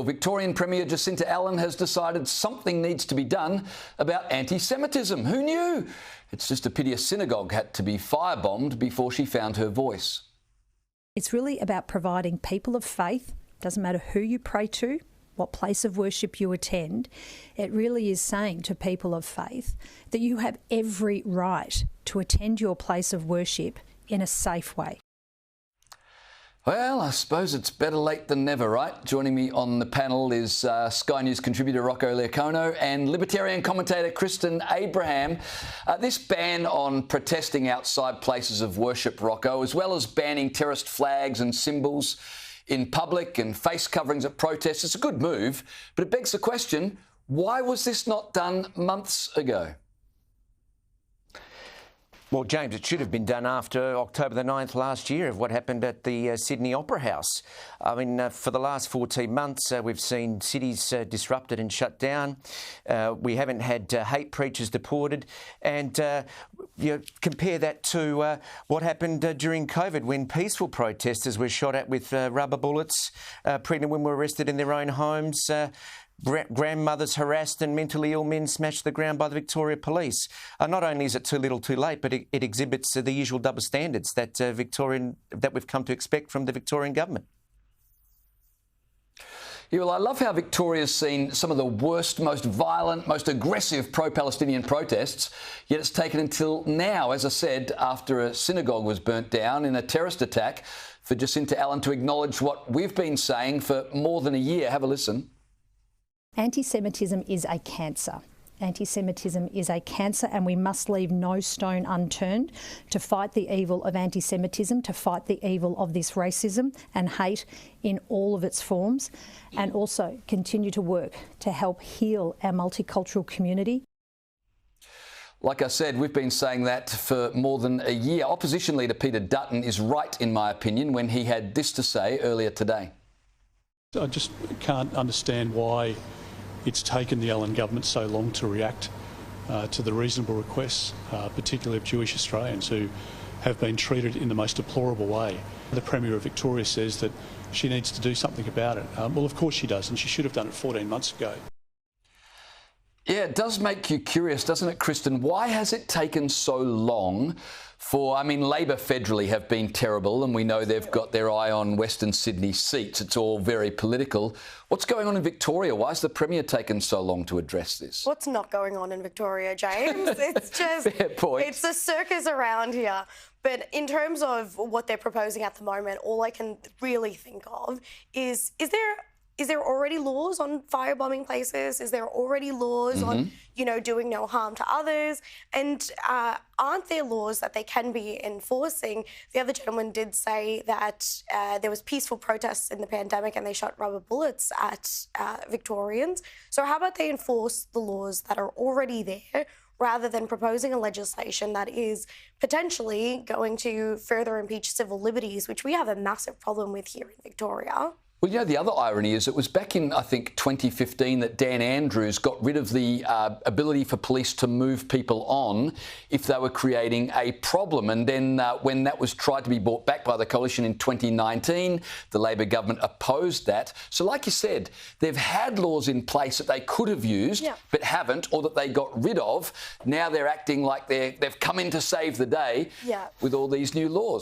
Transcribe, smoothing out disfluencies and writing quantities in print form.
Well, Victorian Premier Jacinta Allen has decided something needs to be done about anti-Semitism. Who knew? It's just a pity a synagogue had to be firebombed before she found her voice. It's really about providing people of faith, doesn't matter who you pray to, what place of worship you attend. It really is saying to people of faith that you have every right to attend your place of worship in a safe way. Well, I suppose it's better late than never, right? Joining me on the panel is Sky News contributor Rocco Leocono and Libertarian commentator Kristen Abraham. This ban on protesting outside places of worship, Rocco, as well as banning terrorist flags and symbols in public and face coverings at protests, it's a good move, but it begs the question, why was this not done months ago? Well, James, it should have been done after October the 9th last year of what happened at the Sydney Opera House. I mean, for the last 14 months, we've seen cities disrupted and shut down. We haven't had hate preachers deported. And compare that to what happened during COVID when peaceful protesters were shot at with rubber bullets, pregnant women were arrested in their own homes, grandmothers harassed and mentally ill men smashed to the ground by the Victoria Police. Not only is it too little too late, but it exhibits the usual double standards that we've come to expect from the Victorian government. Yeah, well, I love how Victoria's seen some of the worst, most violent, most aggressive pro-Palestinian protests, yet it's taken until now, as I said, after a synagogue was burnt down in a terrorist attack, for Jacinta Allen to acknowledge what we've been saying for more than a year. Have a listen. Anti-Semitism is a cancer. Anti-Semitism is a cancer, and we must leave no stone unturned to fight the evil of anti-Semitism, to fight the evil of this racism and hate in all of its forms, and also continue to work to help heal our multicultural community. Like I said, we've been saying that for more than a year. Opposition leader Peter Dutton is right, in my opinion, when he had this to say earlier today. I just can't understand why it's taken the Allen government so long to react to the reasonable requests, particularly of Jewish Australians who have been treated in the most deplorable way. The Premier of Victoria says that she needs to do something about it. Well, of course she does, and she should have done it 14 months ago. Yeah, it does make you curious, doesn't it, Kristen? Why has it taken so long for, I mean, Labor federally have been terrible, and we know they've got their eye on Western Sydney seats. It's all very political. What's going on in Victoria? Why has the Premier taken so long to address this? What's not going on in Victoria, James? It's just, fair point. It's a circus around here. But in terms of what they're proposing at the moment, all I can really think of is there already laws on firebombing places? Is there already laws on, doing no harm to others? And aren't there laws that they can be enforcing? The other gentleman did say that there was peaceful protests in the pandemic and they shot rubber bullets at Victorians. So how about they enforce the laws that are already there, rather than proposing a legislation that is potentially going to further impeach civil liberties, which we have a massive problem with here in Victoria? Well, you know, the other irony is it was back in, I think, 2015 that Dan Andrews got rid of the ability for police to move people on if they were creating a problem. And then when that was tried to be brought back by the coalition in 2019, the Labor government opposed that. So like you said, they've had laws in place that they could have used but haven't, or that they got rid of. Now they're acting like they've come in to save the day with all these new laws.